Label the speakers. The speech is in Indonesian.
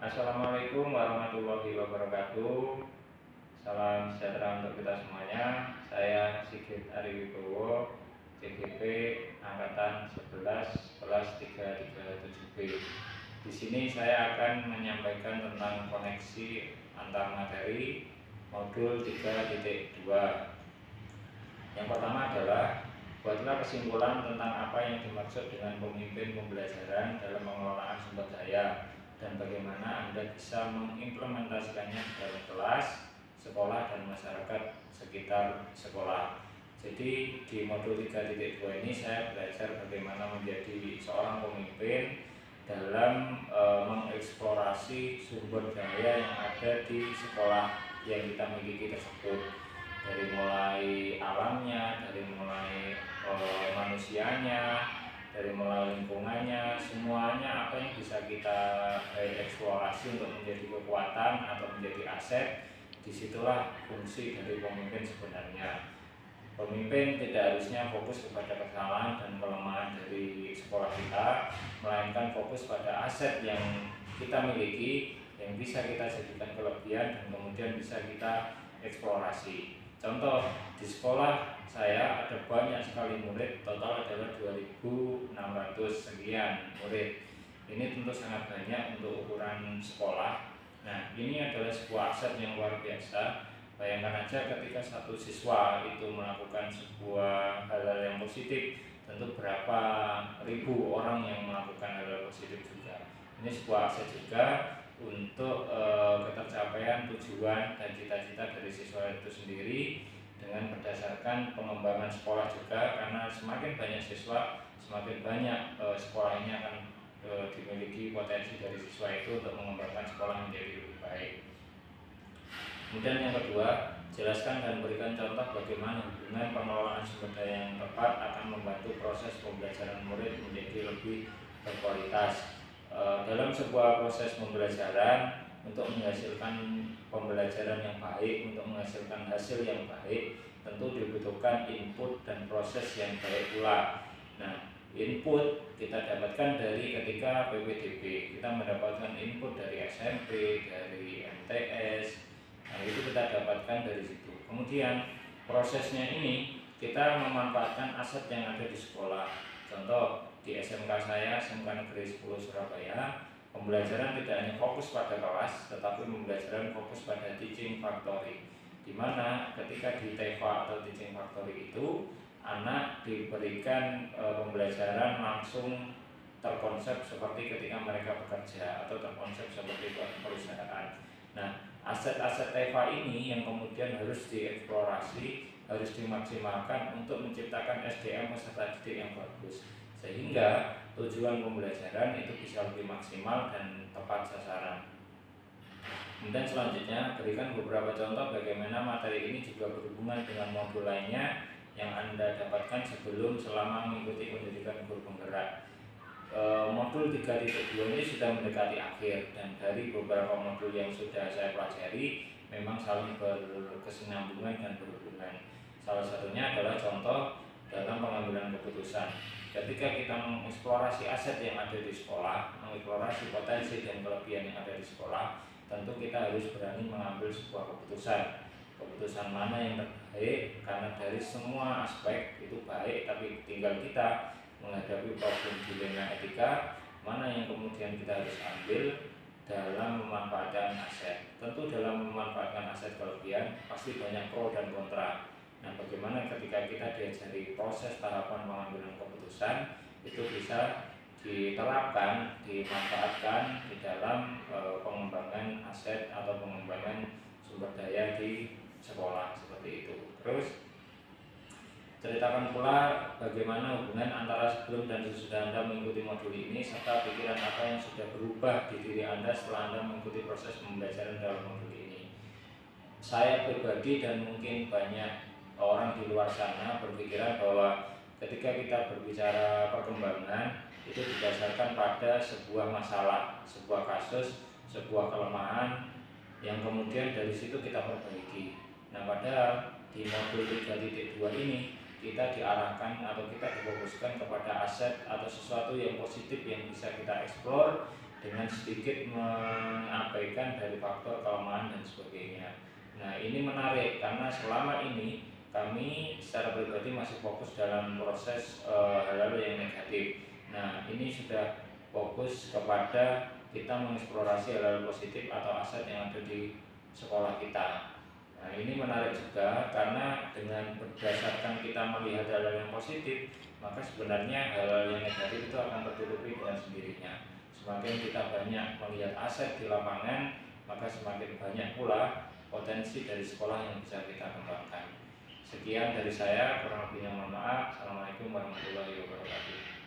Speaker 1: Assalamualaikum warahmatullahi wabarakatuh. Salam sejahtera untuk kita semuanya. Saya Sigit Ariwibowo, CGP angkatan 11 kelas 337B. Di sini saya akan menyampaikan tentang koneksi antar materi modul 3.2. Yang pertama adalah buatlah kesimpulan tentang apa yang dimaksud dengan pemimpin pembelajaran dalam pengelolaan sumber daya dan bagaimana Anda bisa mengimplementasikannya dalam kelas, sekolah, dan masyarakat sekitar sekolah. Jadi di modul 3.2 ini saya belajar bagaimana menjadi seorang pemimpin dalam mengeksplorasi sumber daya yang ada di sekolah yang kita miliki tersebut, dari mulai alamnya, dari mulai manusianya, dari mulai lingkungannya, semuanya apa yang bisa kita eksplorasi untuk menjadi kekuatan atau menjadi aset. Disitulah fungsi dari pemimpin sebenarnya. Pemimpin tidak harusnya fokus kepada kesalahan dan kelemahan dari sekolah kita, melainkan fokus pada aset yang kita miliki, yang bisa kita jadikan kelebihan dan kemudian bisa kita eksplorasi. Contoh, di sekolah saya ada banyak sekali murid, total adalah 2.600 sekian murid. Ini tentu sangat banyak untuk ukuran sekolah. Nah, ini adalah sebuah aset yang luar biasa. Bayangkan aja ketika satu siswa itu melakukan sebuah hal-hal yang positif, tentu berapa ribu orang yang melakukan hal-hal positif juga. Ini sebuah aset juga untuk ketercapaian tujuan dan cita-cita dari siswa itu sendiri, dengan berdasarkan pengembangan sekolah juga, karena semakin banyak siswa, semakin banyak sekolah ini akan dimiliki potensi dari siswa itu untuk mengembangkan sekolah menjadi lebih baik. Kemudian yang kedua, jelaskan dan berikan contoh bagaimana hubungan pengelolaan sumber daya yang tepat akan membantu proses pembelajaran murid menjadi lebih berkualitas. Dalam sebuah proses pembelajaran, untuk menghasilkan pembelajaran yang baik, untuk menghasilkan hasil yang baik, tentu dibutuhkan input dan proses yang baik pula. Nah, input kita dapatkan dari ketika PPDB, kita mendapatkan input dari SMP, dari MTS. Nah, itu kita dapatkan dari situ. Kemudian prosesnya ini kita memanfaatkan aset yang ada di sekolah. Contoh, di SMK saya, SMK Negeri 10 Surabaya, pembelajaran tidak hanya fokus pada kelas, tetapi pembelajaran fokus pada teaching factory, di mana ketika di TEFA atau teaching factory itu, anak diberikan pembelajaran langsung terkonsep seperti ketika mereka bekerja atau terkonsep seperti perusahaan. Nah, aset-aset TEFA ini yang kemudian harus dieksplorasi, harus dimaksimalkan untuk menciptakan SDM peserta didik yang bagus, sehingga tujuan pembelajaran itu bisa lebih maksimal dan tepat sasaran. Kemudian selanjutnya, berikan beberapa contoh bagaimana materi ini juga berhubungan dengan modul lainnya yang Anda dapatkan sebelum selama mengikuti pendidikan guru penggerak. Modul 3.2 ini sudah mendekati akhir, dan dari beberapa modul yang sudah saya pelajari memang saling berkesinambungan dan berhubungan. Salah satunya adalah contoh dalam pengambilan keputusan. Ketika kita mengeksplorasi aset yang ada di sekolah, mengeksplorasi potensi dan kelebihan yang ada di sekolah, tentu kita harus berani mengambil sebuah keputusan. Keputusan mana yang terbaik, karena dari semua aspek itu baik, tapi tinggal kita menghadapi problem dilema etika, mana yang kemudian kita harus ambil dalam memanfaatkan aset. Tentu dalam memanfaatkan aset kelebihan pasti banyak pro dan kontra. Nah, bagaimana ketika kita diajari proses tahapan pengambilan keputusan itu bisa diterapkan, dimanfaatkan di dalam pengembangan aset atau pengembangan sumber daya di sekolah seperti itu. Terus ceritakan pula bagaimana hubungan antara sebelum dan sesudah Anda mengikuti modul ini, serta pikiran apa yang sudah berubah di diri Anda setelah Anda mengikuti proses pembelajaran dalam modul ini. Saya pribadi dan mungkin banyak orang di luar sana berpikiran bahwa ketika kita berbicara perkembangan itu didasarkan pada sebuah masalah, sebuah kasus, sebuah kelemahan yang kemudian dari situ kita perbaiki. Nah, padahal di modul 3.2 ini kita diarahkan atau kita difokuskan kepada aset atau sesuatu yang positif yang bisa kita eksplor, dengan sedikit mengabaikan dari faktor kelemahan dan sebagainya. Nah, ini menarik karena selama ini kami secara pribadi masih fokus dalam proses hal-hal yang negatif. Nah, ini sudah fokus kepada kita mengeksplorasi hal-hal positif atau aset yang ada di sekolah kita. Nah, ini menarik juga karena dengan berdasarkan kita melihat hal-hal yang positif, maka sebenarnya hal-hal yang negatif itu akan tertutupi dengan sendirinya. Semakin kita banyak melihat aset di lapangan, maka semakin banyak pula potensi dari sekolah yang bisa kita kembangkan. Sekian dari saya, kurang lebihnya mohon maaf. Assalamualaikum warahmatullahi wabarakatuh.